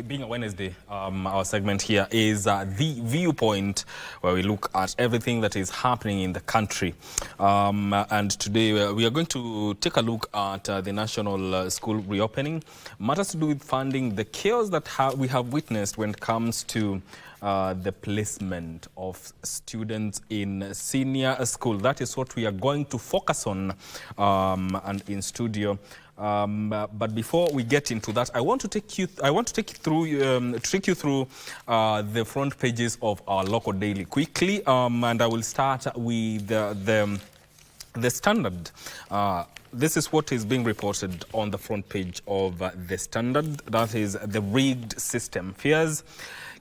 Being a Wednesday, our segment here is The Viewpoint, where we look at everything that is happening in the country. And today we are going to take a look at the national school reopening, matters to do with funding, the chaos that we have witnessed when it comes to the placement of students in senior school. That is what we are going to focus on, and in studio. But before we get into that, I want to take you through the front pages of our local daily quickly, and I will start with the Standard. This is what is being reported on the front page of the Standard. That is the rigged system fears.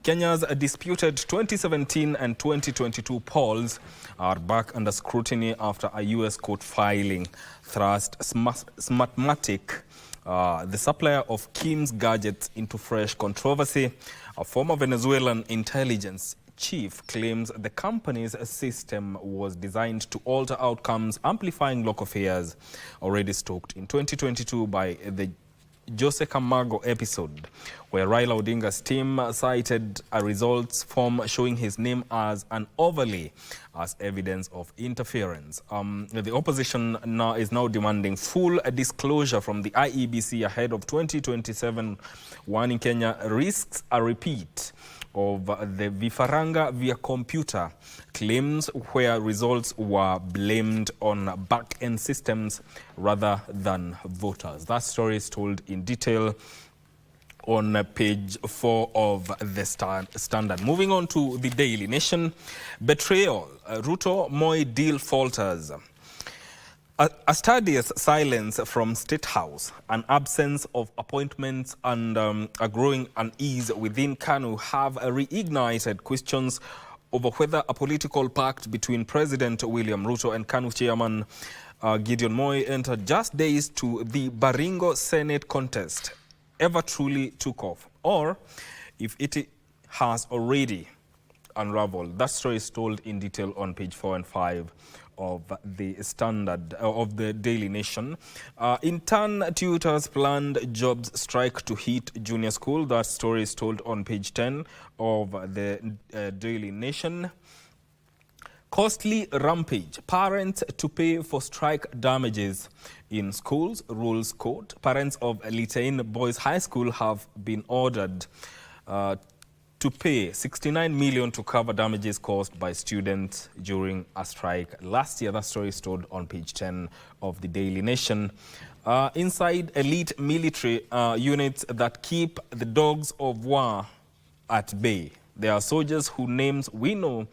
Kenya's disputed 2017 and 2022 polls are back under scrutiny after a U.S. court filing thrust Smartmatic, the supplier of Kim's gadgets, into fresh controversy. A former Venezuelan intelligence chief claims the company's system was designed to alter outcomes, amplifying local fears already stoked in 2022 by the Jose Camargo episode, where Raila Odinga's team cited a results form showing his name as an overlay as evidence of interference. The opposition is now demanding full disclosure from the IEBC ahead of 2027, warning Kenya risks a repeat of the Vifaranga via computer claims, where results were blamed on back-end systems rather than voters. That story is told in detail on page 4 of the Standard. Moving on to the Daily Nation. Betrayal. Ruto-Moi deal falters. A studious silence from State House, an absence of appointments, and a growing unease within KANU have reignited questions over whether a political pact between President William Ruto and KANU chairman Gideon Moi entered just days to the Baringo Senate contest ever truly took off, or if it has already unraveled. That story is told in detail on page 4 and 5 of the Standard, of the Daily Nation. Intern tutors planned jobs strike to hit junior school. That story is told on page 10 of the Daily Nation. Costly rampage. Parents to pay for strike damages in schools, rules court. Parents of Litein Boys High School have been ordered to pay 69 million to cover damages caused by students during a strike last year. That story is told on page 10 of the Daily Nation. Inside elite military units that keep the dogs of war at bay. There are soldiers whose names we know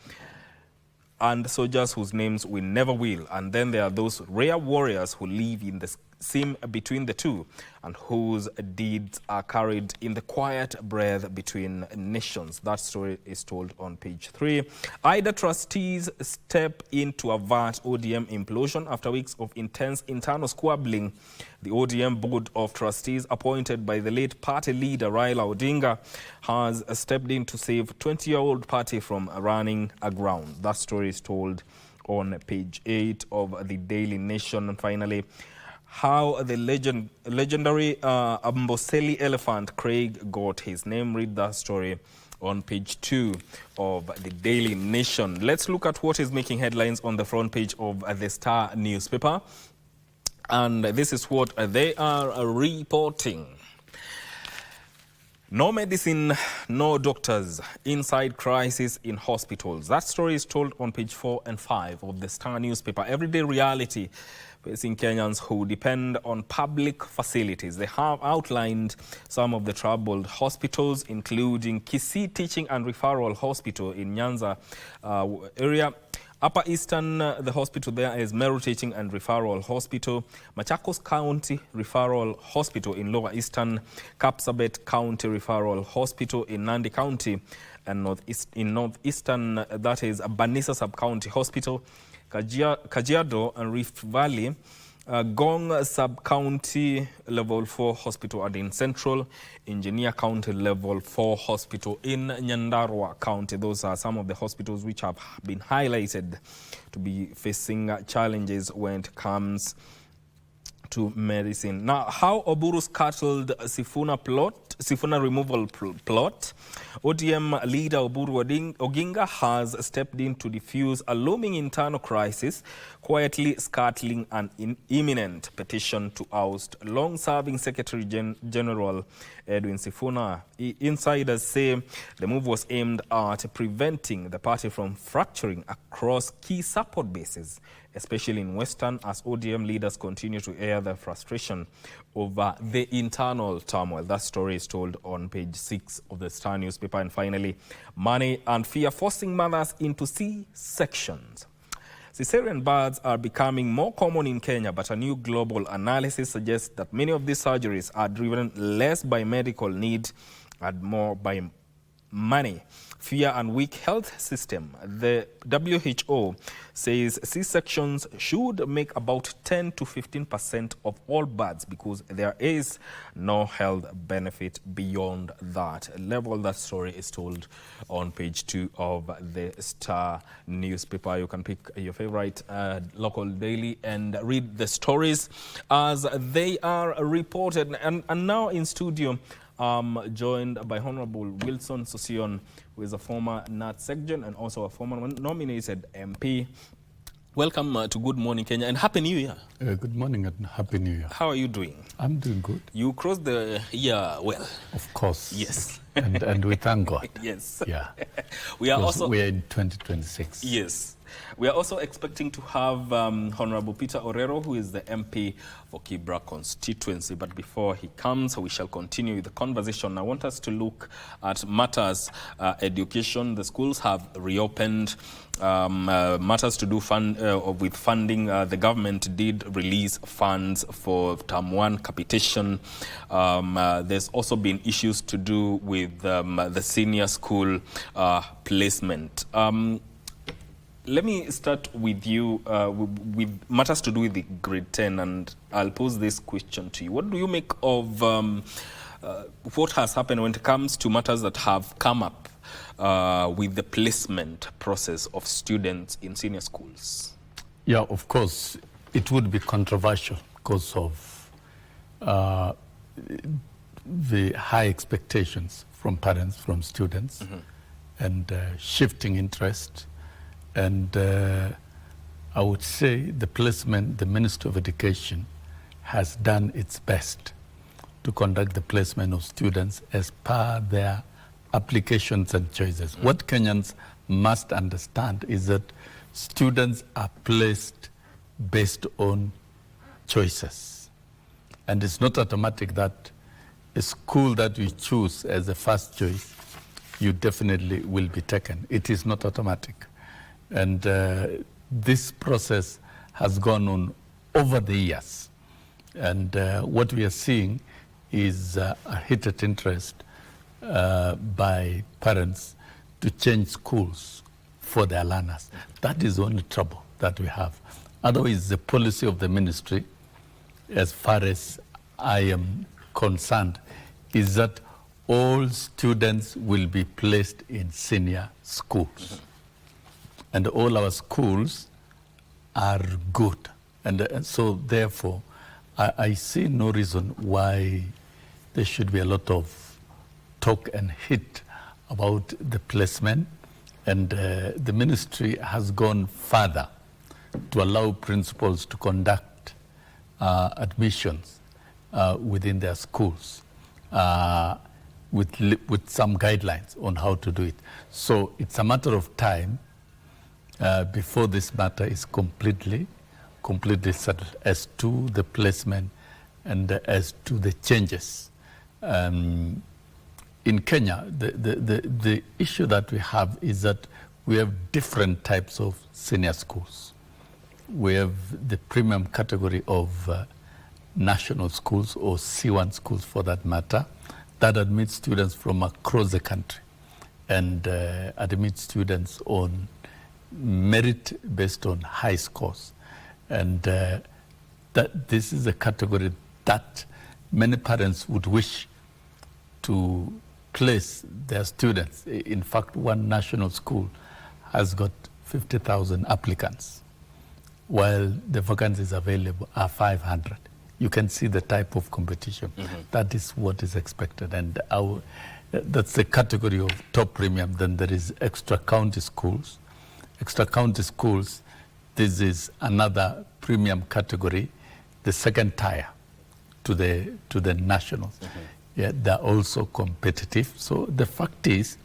and soldiers whose names we never will. And then there are those rare warriors who live in the seam between the two and whose deeds are carried in the quiet breath between nations. That story is told on page 3. IDA trustees step in to avert ODM implosion after weeks of intense internal squabbling. The ODM Board of Trustees, appointed by the late party leader Raila Odinga, has stepped in to save 20-year-old party from running aground. That story is told on page 8 of the Daily Nation. And finally, how the legendary Amboseli elephant Craig got his name. Read that story on page 2 of the Daily Nation. Let's look at what is making headlines on the front page of the Star newspaper. And this is what they are reporting. No medicine, no doctors, inside crisis in hospitals. That story is told on page 4 and 5 of the Star newspaper. Everyday reality facing Kenyans who depend on public facilities. They have outlined some of the troubled hospitals, including Kisii Teaching and Referral Hospital in Nyanza area. Upper Eastern, the hospital there is Meru Teaching and Referral Hospital, Machakos County Referral Hospital in Lower Eastern, Kapsabet County Referral Hospital in Nandi County, and Northeastern, that is Banisa Sub-County Hospital, Kajiado and Rift Valley, Gong Sub-County Level 4 Hospital, and in Central, Engineer County Level 4 Hospital in Nyandarua County. Those are some of the hospitals which have been highlighted to be facing challenges when it comes to medicine. Now, how Oburu scuttled Sifuna removal plot. ODM leader Oburu Oginga has stepped in to defuse a looming internal crisis, quietly scuttling an imminent petition to oust long-serving Secretary General Edwin Sifuna. Insiders say the move was aimed at preventing the party from fracturing across key support bases, especially in Western, as ODM leaders continue to air their frustration over the internal turmoil. That story is told on page 6 of the Star newspaper. And finally, money and fear forcing mothers into C-sections. Cesarean births are becoming more common in Kenya, but a new global analysis suggests that many of these surgeries are driven less by medical need and more by money, fear and weak health system. The WHO says C-sections should make about 10 to 15% of all births because there is no health benefit beyond that level. That story is told on page 2 of the Star newspaper. You can pick your favorite local daily and read the stories as they are reported. And now in studio, joined by Honorable Wilson Sosion, who is a former NAT Section and also a former nominated MP. Welcome to Good Morning Kenya and Happy New Year. Good morning and Happy New Year. How are you doing? I'm doing good. You crossed the year well. Of course. Yes. and we thank God. Yes. Yeah. We are in 2026. Yes. We are also expecting to have Honorable Peter Orero, who is the MP for Kibra constituency. But before he comes, we shall continue with the conversation. I want us to look at matters education. The schools have reopened. Matters to do with funding. The government did release funds for Term 1 capitation. There's also been issues to do with the senior school placement. Let me start with you with matters to do with the grade 10, and I'll pose this question to you. What do you make of what has happened when it comes to matters that have come up with the placement process of students in senior schools? Yeah, of course, it would be controversial because of the high expectations from parents, from students, and shifting interest. And I would say the placement, the Ministry of Education has done its best to conduct the placement of students as per their applications and choices. What Kenyans must understand is that students are placed based on choices. And it's not automatic that a school that we choose as a first choice, you definitely will be taken. It is not automatic. And this process has gone on over the years. And what we are seeing is a heated interest by parents to change schools for their learners. That is the only trouble that we have. Otherwise, the policy of the ministry, as far as I am concerned, is that all students will be placed in senior schools. And all our schools are good. And so therefore, I see no reason why there should be a lot of talk and hit about the placement. And the ministry has gone further to allow principals to conduct admissions within their schools with some guidelines on how to do it. So it's a matter of time before this matter is completely settled as to the placement and as to the changes. In Kenya, the issue that we have is that we have different types of senior schools. We have the premium category of national schools, or C1 schools for that matter, that admit students from across the country and admit students on merit based on high scores. And that this is a category that many parents would wish to place their students. In fact, one national school has got 50,000 applicants, while the vacancies available are 500. you can see the type of competition. That is what is expected. And that's the category of top premium. Then there is extra county schools. Extra county schools, this is another premium category, the second tier to the nationals. Yeah, they're also competitive. So the fact is,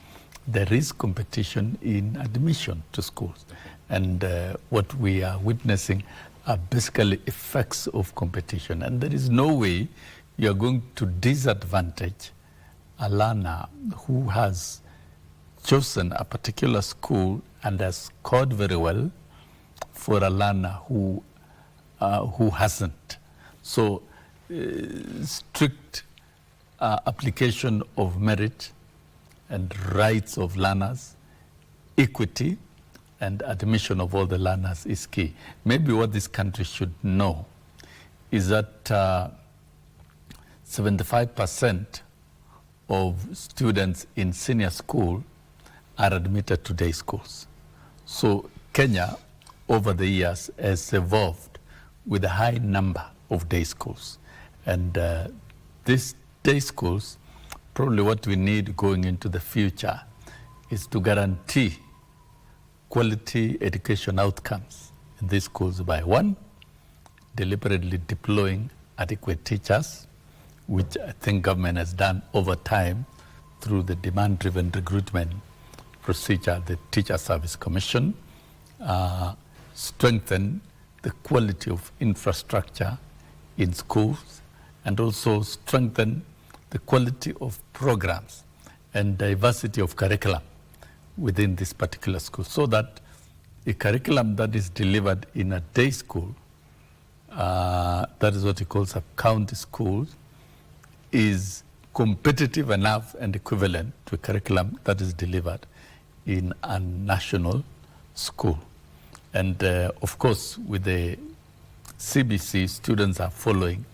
there is competition in admission to schools. And what we are witnessing are basically effects of competition. And there is no way you're going to disadvantage a learner who has chosen a particular school and has scored very well for a learner who hasn't. So strict application of merit and rights of learners, equity, and admission of all the learners is key. Maybe what this country should know is that 75% of students in senior school are admitted to day schools. So Kenya, over the years, has evolved with a high number of day schools. And these day schools, probably what we need going into the future is to guarantee quality education outcomes in these schools by, one, deliberately deploying adequate teachers, which I think government has done over time through the demand-driven recruitment procedure, the Teacher Service Commission, strengthen the quality of infrastructure in schools, and also strengthen the quality of programs and diversity of curriculum within this particular school, so that a curriculum that is delivered in a day school, that is what he calls a county school, is competitive enough and equivalent to a curriculum that is delivered in a national school. And of course, with the CBC, students are following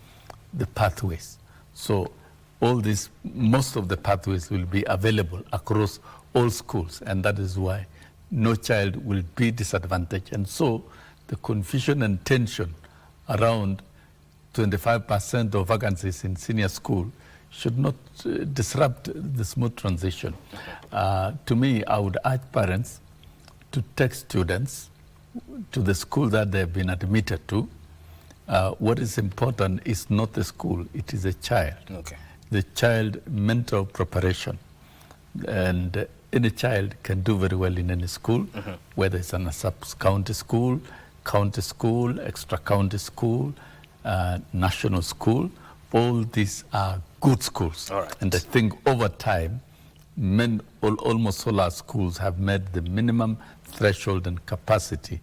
the pathways. So all this, most of the pathways will be available across all schools, and that is why no child will be disadvantaged. And so the confusion and tension around 25% of vacancies in senior school should not disrupt the smooth transition. To me, I would urge parents to take students to the school that they've been admitted to. What is important is not the school, it is a child. Okay. The child mental preparation. And any child can do very well in any school, whether it's in a sub-county school, extra county school, national school. All these are good schools. All right. And I think over time, almost all our schools have met the minimum threshold and capacity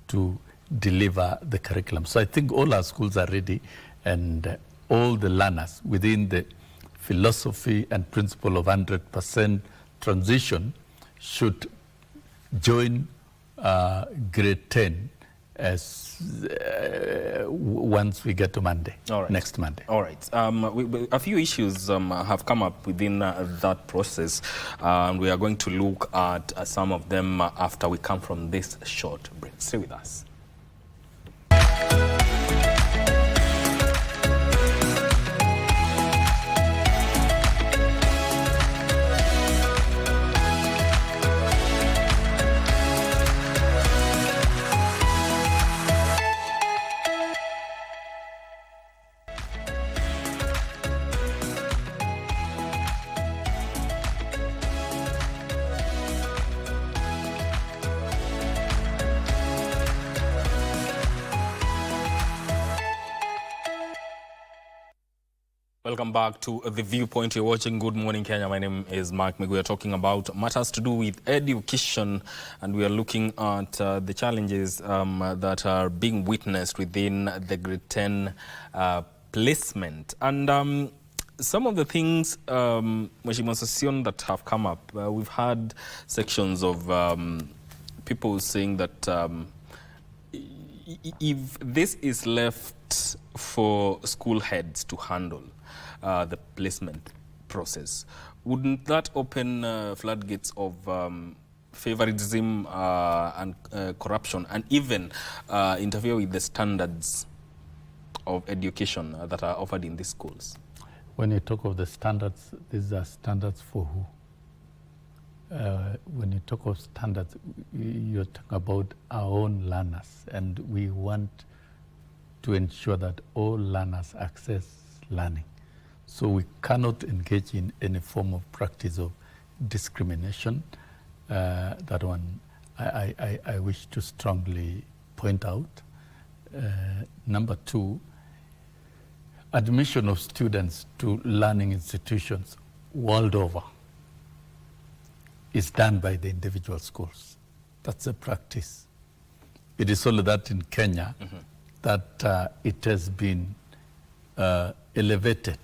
to deliver the curriculum. So I think all our schools are ready, and all the learners within the philosophy and principle of 100% transition should join grade 10 as once we get to Monday, next Monday. All right. A few issues have come up within that process. We are going to look at some of them after we come from this short break. Stay with us. Welcome back to The Viewpoint. You're watching Good Morning Kenya. My name is Mark Migu. We are talking about matters to do with education, and we are looking at the challenges that are being witnessed within the grade 10 placement. And some of the things, Mheshimiwa Session, that have come up, we've had sections of people saying that if this is left for school heads to handle, the placement process, wouldn't that open floodgates of favoritism and corruption, and even interfere with the standards of education that are offered in these schools? When you talk of the standards, these are standards for who? When you talk of standards, you're talking about our own learners, and we want to ensure that all learners access learning. So we cannot engage in any form of practice of discrimination. That one I wish to strongly point out. Number two, admission of students to learning institutions world over is done by the individual schools. That's a practice. It is only that in Kenya that it has been elevated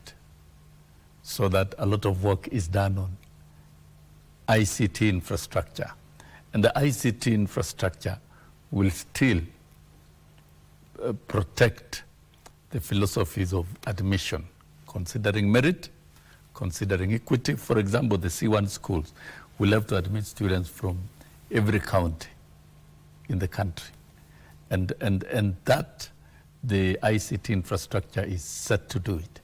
so that a lot of work is done on ICT infrastructure. And the ICT infrastructure will still protect the philosophies of admission, considering merit, considering equity. For example, the C1 schools will have to admit students from every county in the country. And that, the ICT infrastructure is set to do it.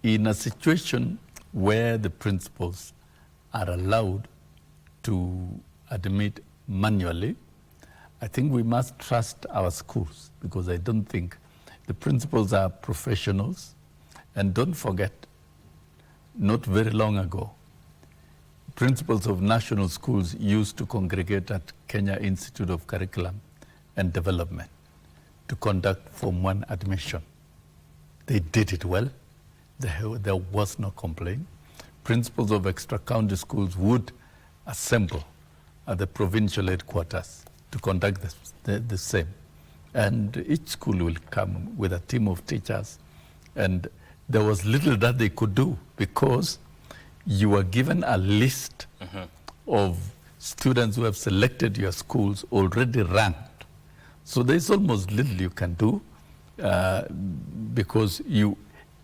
In a situation where the principals are allowed to admit manually, I think we must trust our schools, because I don't think the principals are professionals. And don't forget, not very long ago, principals of national schools used to congregate at Kenya Institute of Curriculum and Development to conduct Form 1 admission. They did it well. There was no complaint. Principals of extra-county schools would assemble at the provincial headquarters to conduct the same. And each school will come with a team of teachers. And there was little that they could do, because you were given a list of students who have selected your schools already ranked. So there's almost little you can do because you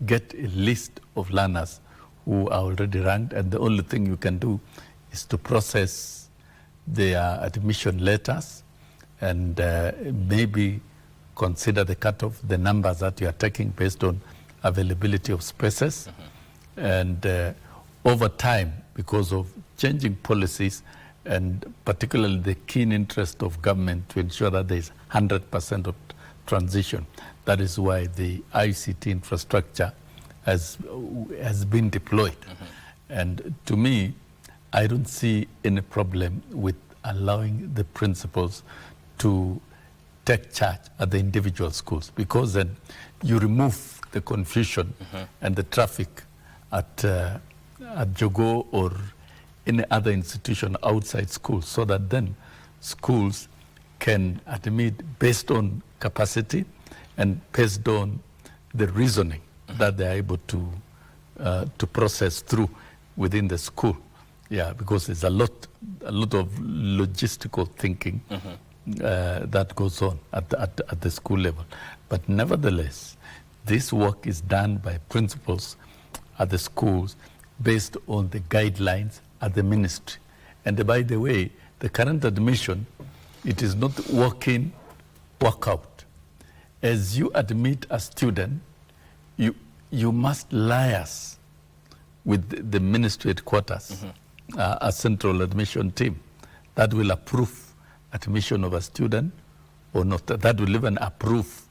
get a list of learners who are already ranked, and the only thing you can do is to process their admission letters and maybe consider the cutoff, the numbers that you are taking based on availability of spaces. And over time, because of changing policies and particularly the keen interest of government to ensure that there is 100% of transition, that is why the ICT infrastructure has been deployed. And to me, I don't see any problem with allowing the principals to take charge at the individual schools, because then you remove the confusion and the traffic at Jogo or any other institution outside schools, so that then schools can admit based on capacity and based on the reasoning that they're able to process through within the school. Yeah, because there's a lot of logistical thinking that goes on at the school level. But nevertheless, this work is done by principals at the schools based on the guidelines at the ministry. And by the way, the current admission, it is not walk-in, walk-out. As you admit a student, you must liaise with the ministry headquarters, a central admission team that will approve admission of a student or not. That will even approve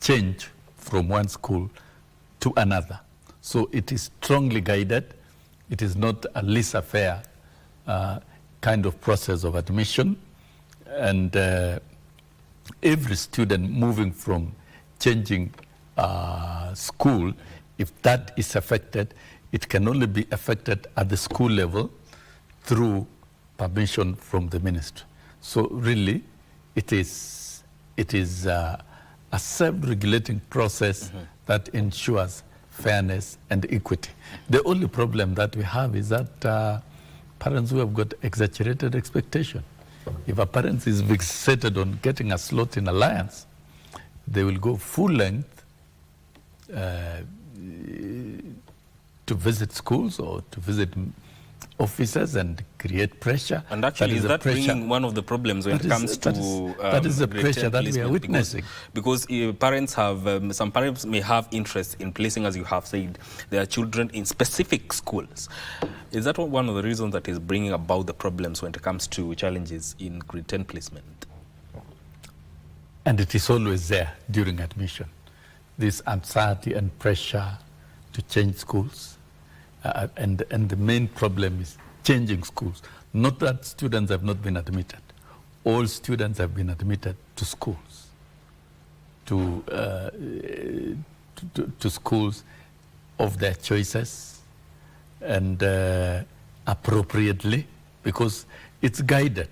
change from one school to another. So it is strongly guided. It is not a laissez-faire kind of process of admission. And every student moving from changing school, if that is affected, it can only be affected at the school level through permission from the ministry. So really, it is a self-regulating process that ensures fairness and equity. The only problem that we have is that parents who have got exaggerated expectation. If a parent is fixated on getting a slot in Alliance, they will go full length to visit schools or to visit officers and create pressure. And actually, is that bringing one of the problems when it comes to that is the pressure that we are witnessing? Because parents have, some parents may have interest in placing, as you have said, their children in specific schools. Is that one of the reasons that is bringing about the problems when it comes to challenges in grade 10 placement? And it is always there during admission. This anxiety and pressure to change schools. And the main problem is changing schools. Not that students have not been admitted. All students have been admitted to schools, to schools of their choices, and appropriately, because it's guided.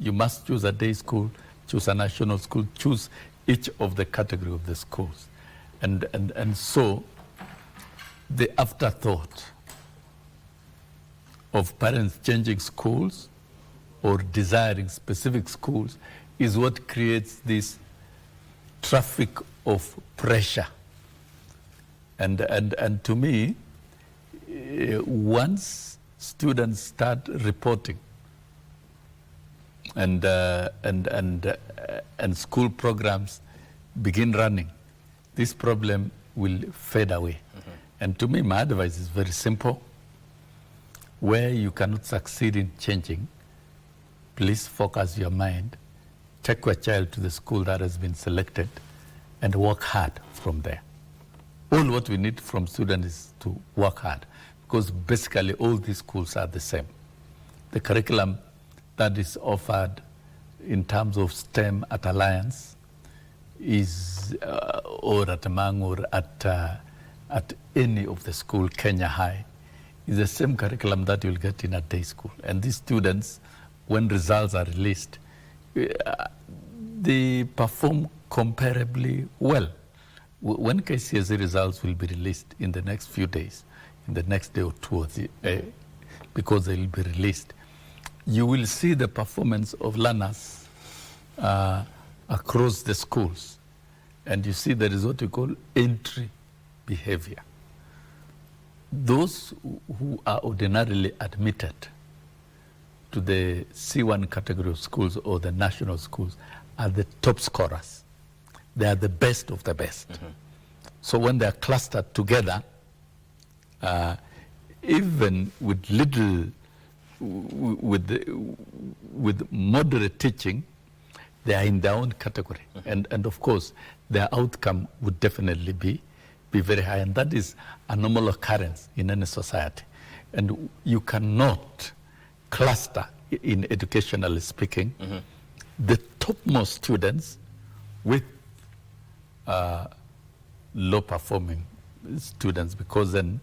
You must choose a day school, choose a national school, choose each of the category of the schools. And so the afterthought of parents changing schools or desiring specific schools is what creates this traffic of pressure. And to me, once students start reporting and school programs begin running, this problem will fade away. Mm-hmm. And to me, my advice is very simple. Where you cannot succeed in changing, please focus your mind, take your child to the school that has been selected, and work hard from there. All what we need from students is to work hard, because basically all these schools are the same. The curriculum that is offered in terms of STEM at Alliance is, or at Mang, or at any of the school, Kenya High, is the same curriculum that you'll get in a day school. And these students, when results are released, they perform comparably well. When KCSE results will be released in the next few days, in the next day or two, because they will be released, you will see the performance of learners across the schools. And you see there is what we call entry behavior. Those who are ordinarily admitted to the C1 category of schools or the national schools are the top scorers. They are the best of the best. Mm-hmm. So when they are clustered together, even with little, with moderate teaching, they are in their own category. Mm-hmm. And of course, their outcome would definitely be very high, and that is a normal occurrence in any society. And you cannot cluster, in educationally speaking, mm-hmm. the topmost students with low-performing students, because then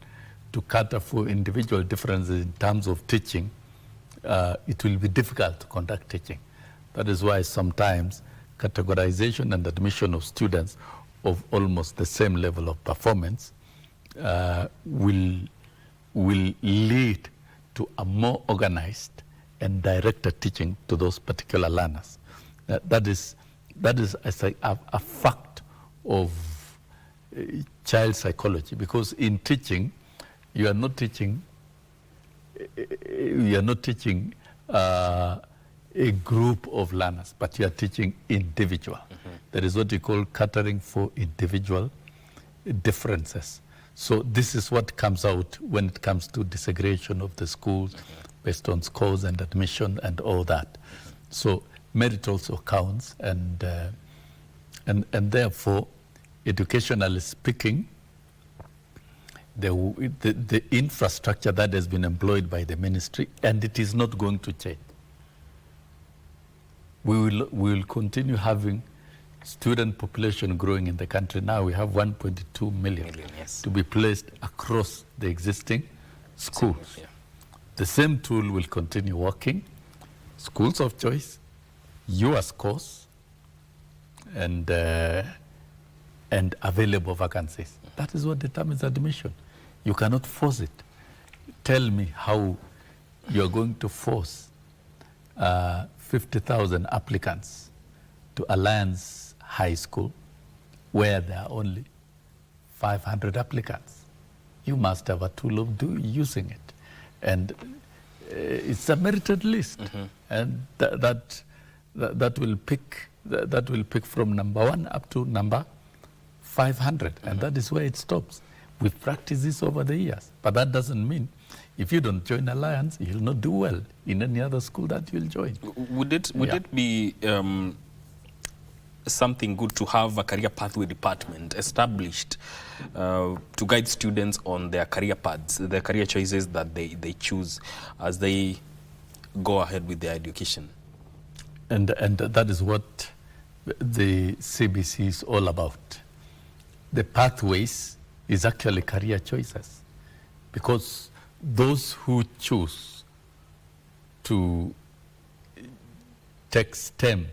to cater for individual differences in terms of teaching, it will be difficult to conduct teaching. That is why sometimes categorization and admission of students of almost the same level of performance will lead to a more organized and directed teaching to those particular learners. That is a fact of child psychology, because in teaching, you are not teaching a group of learners, but you are teaching individual. Mm-hmm. There is what we call catering for individual differences. So this is what comes out when it comes to desegregation of the schools, mm-hmm. based on scores and admission and all that. Mm-hmm. So merit also counts, and therefore, educationally speaking, the infrastructure that has been employed by the ministry, and it is not going to change. We will continue having student population growing in the country. Now we have 1.2 million yes. to be placed across the existing schools. Yeah. The same tool will continue working. Schools of choice, your scores, and available vacancies. That is what determines admission. You cannot force it. Tell me how you're going to force 50,000 applicants to Alliance High School where there are only 500 applicants. You must have a tool of using it. And it's a merited list, and that will pick from number 1 up to number 500, and that is where it stops. We've practiced this over the years, but that doesn't mean if you don't join Alliance, you'll not do well in any other school that you'll join. Would it be something good to have a career pathway department established to guide students on their career paths, their career choices that they choose as they go ahead with their education? And that is what the CBC is all about. The pathways is actually career choices, because those who choose to take STEM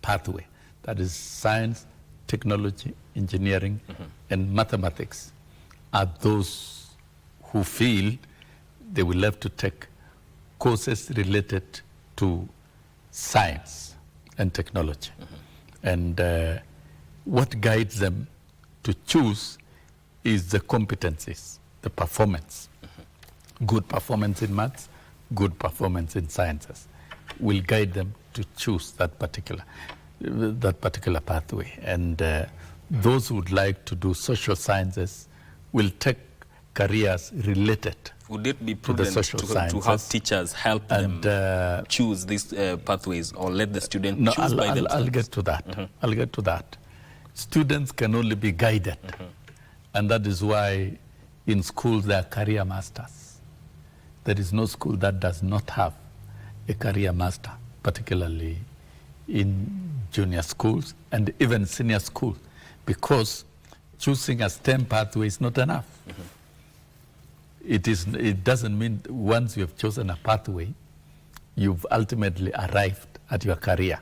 pathway, that is science, technology, engineering, and mathematics, are those who feel they will have to take courses related to science and technology. And what guides them to choose is the competencies, the performance. Good performance in maths, good performance in sciences will guide them to choose that particular pathway. And those who would like to do social sciences will take careers related. Would it be prudent to have teachers help them choose these pathways, or let the student choose by themselves? I'll get to that. I'll get to that. Students can only be guided. And that is why in schools there are career masters. There is no school that does not have a career master, particularly in junior schools and even senior schools, because choosing a STEM pathway is not enough. It doesn't mean once you have chosen a pathway, you've ultimately arrived at your career.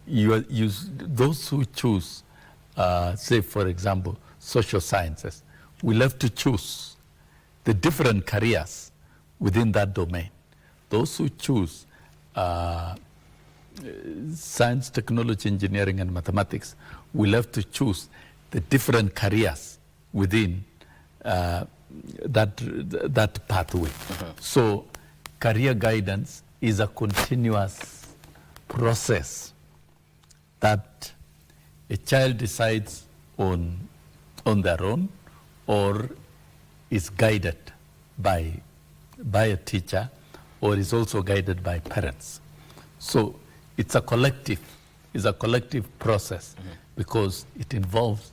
Those who choose, say for example, social sciences, will have to choose the different careers within that domain. Those who choose science, technology, engineering, and mathematics will have to choose the different careers within that pathway. So career guidance is a continuous process that a child decides on their own, or is guided by a teacher, or is also guided by parents. So it's a collective process, because it involves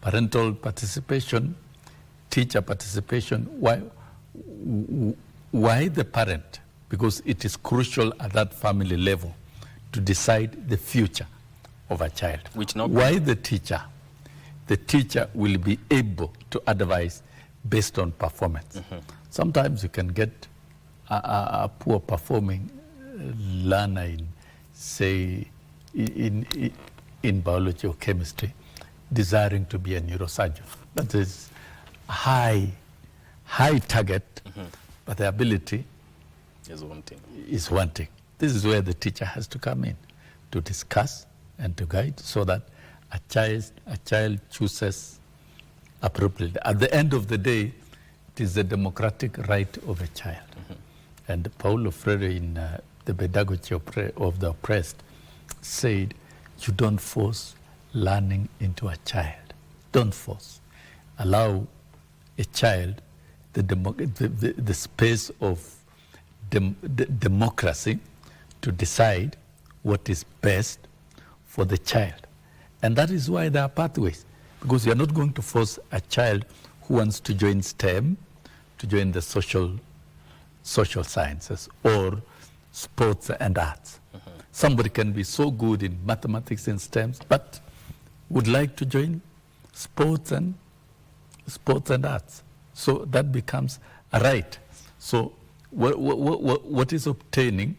parental participation, teacher participation. Why the parent? Because it is crucial at that family level to decide the future of a child. Why the teacher? The teacher will be able to advise based on performance. Sometimes you can get a poor performing learner in, say, in biology or chemistry, desiring to be a neurosurgeon. That is a high target, but the ability is wanting. This is where the teacher has to come in to discuss and to guide, so that a child chooses appropriately. At the end of the day, it is the democratic right of a child. And Paulo Freire, in The Pedagogy of the Oppressed, said, you don't force learning into a child. Don't force. Allow a child the space of democracy to decide what is best for the child. And that is why there are pathways, because you're not going to force a child who wants to join STEM to join the social sciences or sports and arts. Somebody can be so good in mathematics and STEM, but would like to join sports and arts. So that becomes a right. So what is obtaining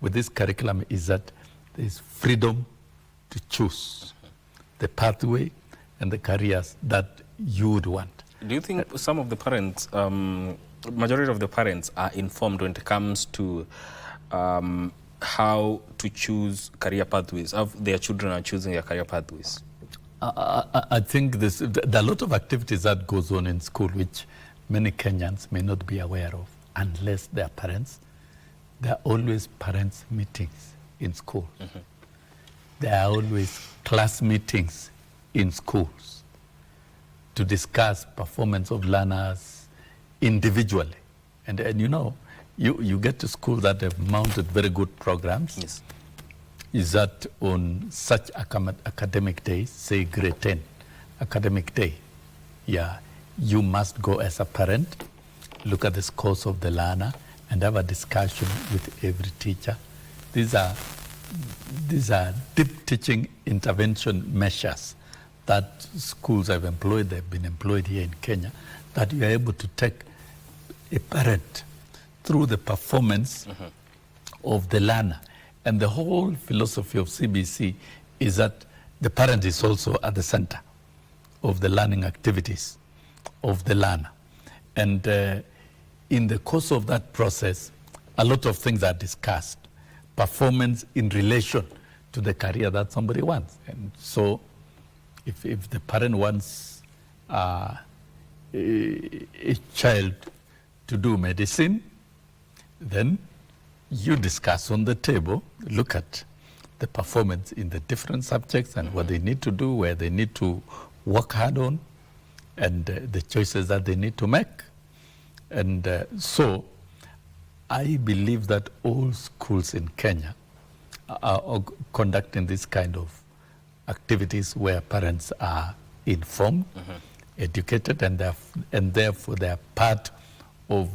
with this curriculum is that there is freedom to choose the pathway and the careers that you would want. Do you think some of the parents, majority of the parents, are informed when it comes to how to choose career pathways, how their children are choosing their career pathways? I think there are a lot of activities that goes on in school which many Kenyans may not be aware of unless their parents there are always parents' meetings in school. There are always class meetings in schools to discuss performance of learners individually. And you know, you get to school that have mounted very good programs. Yes. Is that on such academic days, say grade 10 academic day, yeah, you must go as a parent, look at the scores of the learner, and have a discussion with every teacher. These are deep teaching intervention measures that schools have employed, they've been employed here in Kenya, that you are able to take a parent through the performance of the learner. And the whole philosophy of CBC is that the parent is also at the center of the learning activities of the learner. And in the course of that process, a lot of things are discussed. Performance in relation to the career that somebody wants. And so if the parent wants a child to do medicine, then you discuss on the table, look at the performance in the different subjects and what they need to do, where they need to work hard on, and the choices that they need to make. And so I believe that all schools in Kenya are conducting this kind of activities where parents are informed, educated, and therefore they are part of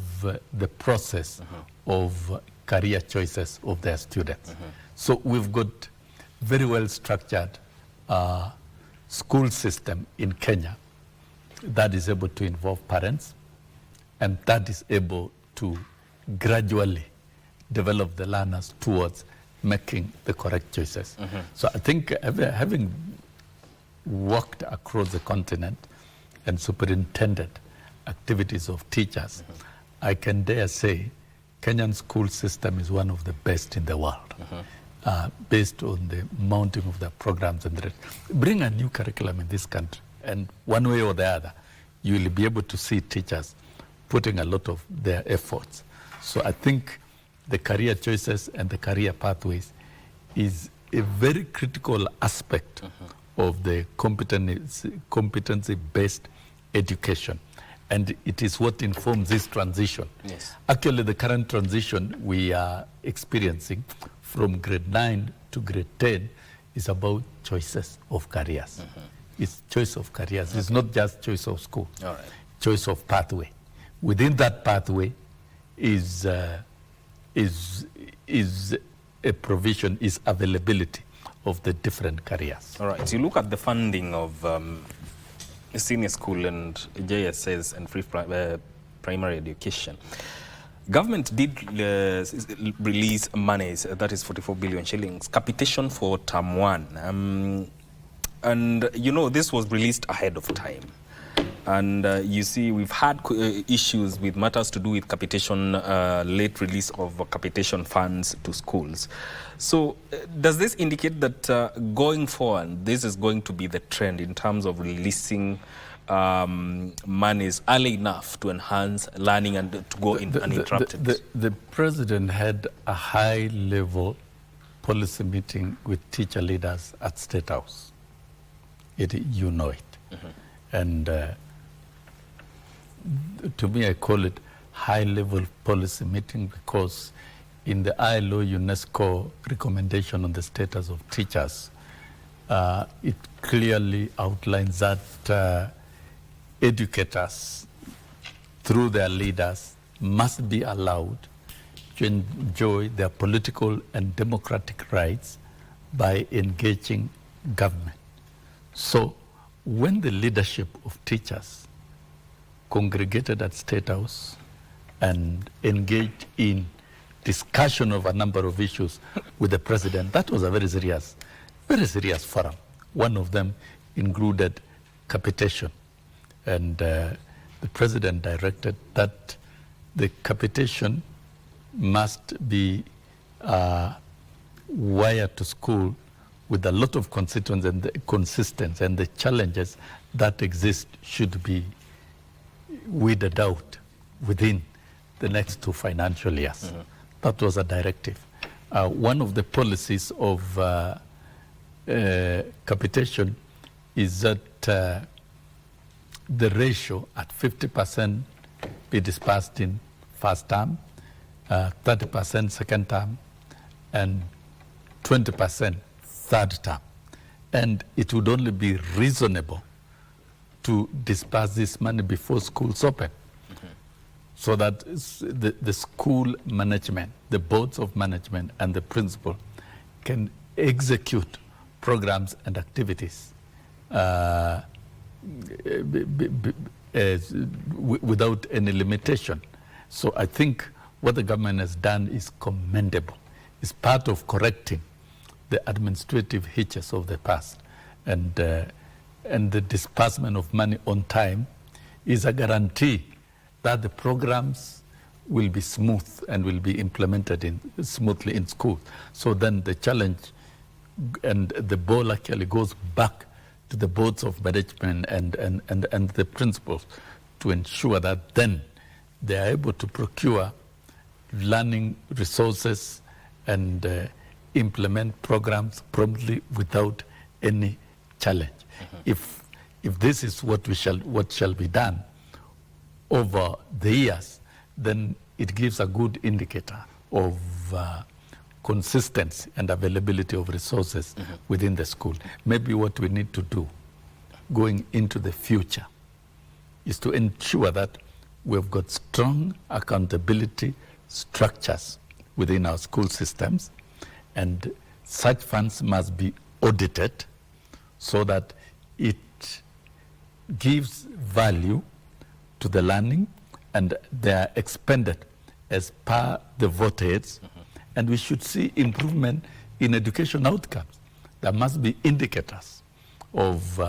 the process of career choices of their students. So we've got very well structured school system in Kenya that is able to involve parents and that is able to gradually develop the learners towards making the correct choices. So I think having worked across the continent and superintended activities of teachers, I can dare say Kenyan school system is one of the best in the world, based on the mounting of the programs and the rest. Bring a new curriculum in this country, and one way or the other, you will be able to see teachers putting a lot of their efforts. So I think the career choices and the career pathways is a very critical aspect of the competency-based education. And it is what informs this transition. Yes. Actually, the current transition we are experiencing from grade 9 to grade 10 is about choices of careers. It's choice of careers. It's not just choice of school. All right. Choice of pathway. Within that pathway is a provision, is availability of the different careers. All right. So you look at the funding of senior school and JSS and free primary education. Government did release monies, that is 44 billion shillings, capitation for term 1. And you know, this was released ahead of time. And you see, we've had issues with matters to do with capitation, late release of capitation funds to schools. So does this indicate that going forward, this is going to be the trend in terms of releasing monies early enough to enhance learning and to go uninterrupted? The president had a high-level policy meeting with teacher leaders at State House. You know it. And to me, I call it high-level policy meeting because in the ILO UNESCO recommendation on the status of teachers, it clearly outlines that educators, through their leaders, must be allowed to enjoy their political and democratic rights by engaging government. So when the leadership of teachers congregated at State House and engaged in discussion of a number of issues with the president, that was a very serious forum. One of them included capitation. And the president directed that the capitation must be wired to school with a lot of constituents and the consistency, and the challenges that exist should be weeded out within the next 2 financial years. That was a directive. One of the policies of capitation is that the ratio at 50% be dispersed in first term, 30% second term, and 20% third term. And it would only be reasonable to disperse this money before schools open, so that the school management, the boards of management, and the principal can execute programs and activities without any limitation. So I think what the government has done is commendable. It's part of correcting the administrative hitches of the past. And the disbursement of money on time is a guarantee that the programs will be smooth and will be implemented smoothly in schools. So then the challenge and the ball actually goes back to the boards of management and the principals to ensure that then they are able to procure learning resources and implement programs promptly without any challenge. If this is what shall be done over the years, then it gives a good indicator of consistency and availability of resources within the school. Maybe what we need to do going into the future is to ensure that we've got strong accountability structures within our school systems, and such funds must be audited so that it gives value to the learning and they are expended as per the votates. And we should see improvement in education outcomes. There must be indicators of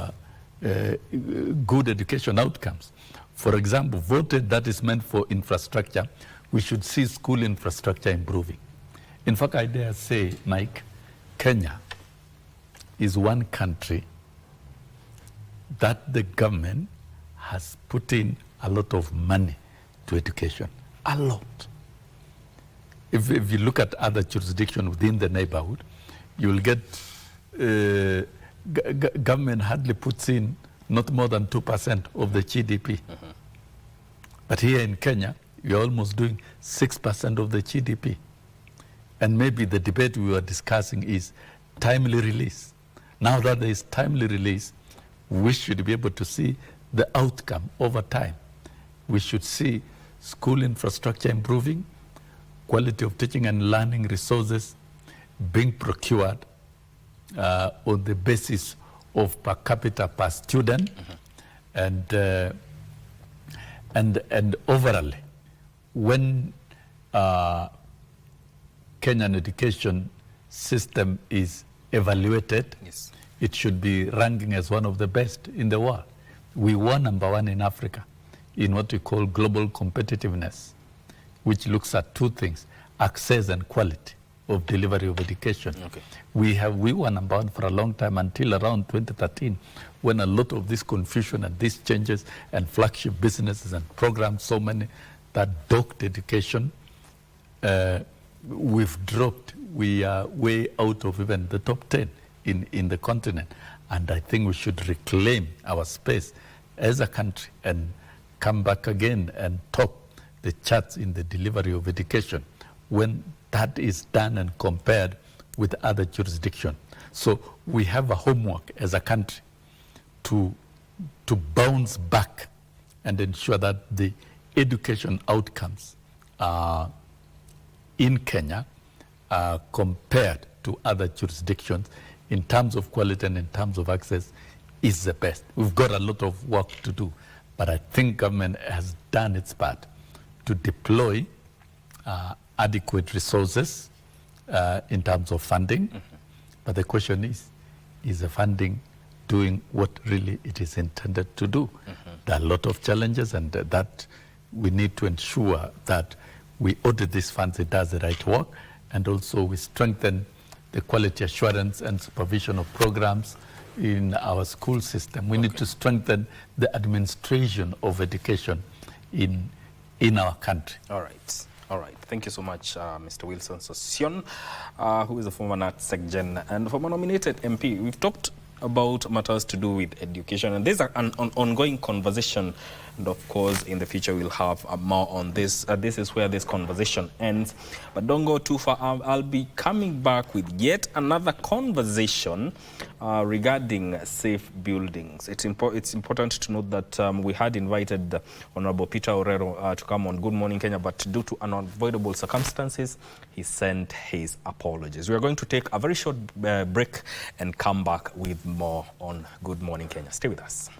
good education outcomes. For example, voted that is meant for infrastructure, we should see school infrastructure improving. In fact, I dare say, Mike, Kenya is one country that the government has put in a lot of money to education. A lot. If you look at other jurisdictions within the neighborhood, you will get government hardly puts in not more than 2% of the GDP. But here in Kenya, you're almost doing 6% of the GDP. And maybe the debate we were discussing is timely release. Now that there is timely release, we should be able to see the outcome over time. We should see school infrastructure improving, quality of teaching and learning resources being procured on the basis of per capita per student, and overall, when Kenyan education system is evaluated, Yes. it should be ranking as one of the best in the world. We were number one in Africa in what we call global competitiveness, which looks at two things: access and quality of delivery of education. Okay. We were number one for a long time until around 2013, when a lot of this confusion and these changes and flagship businesses and programs, so many that docked education, we've dropped. We are way out of even the top 10 in the continent. And I think we should reclaim our space as a country and come back again and top the charts in the delivery of education when that is done and compared with other jurisdictions. So we have a homework as a country to bounce back and ensure that the education outcomes in Kenya compared to other jurisdictions in terms of quality and in terms of access is the best. We've got a lot of work to do, but I think government has done its part to deploy adequate resources in terms of funding. But the question is the funding doing what really it is intended to do? There are a lot of challenges, and that we need to ensure that we audit these funds, it does the right work, and also we strengthen the quality assurance and supervision of programs in our school system. We need to strengthen the administration of education in our country. All right. All right. Thank you so much, Mr. Wilson Sosion, who is a former NAT-SecGen and former nominated MP. We've talked about matters to do with education, and there's an ongoing conversation, and of course in the future we'll have more on this. This is where this conversation ends, but don't go too far. I'll be coming back with yet another conversation regarding safe buildings. It's important to note that we had invited Honorable Peter Orero to come on Good Morning Kenya, but due to unavoidable circumstances, he sent his apologies. We are going to take a very short break and come back with more on Good Morning Kenya. Stay with us.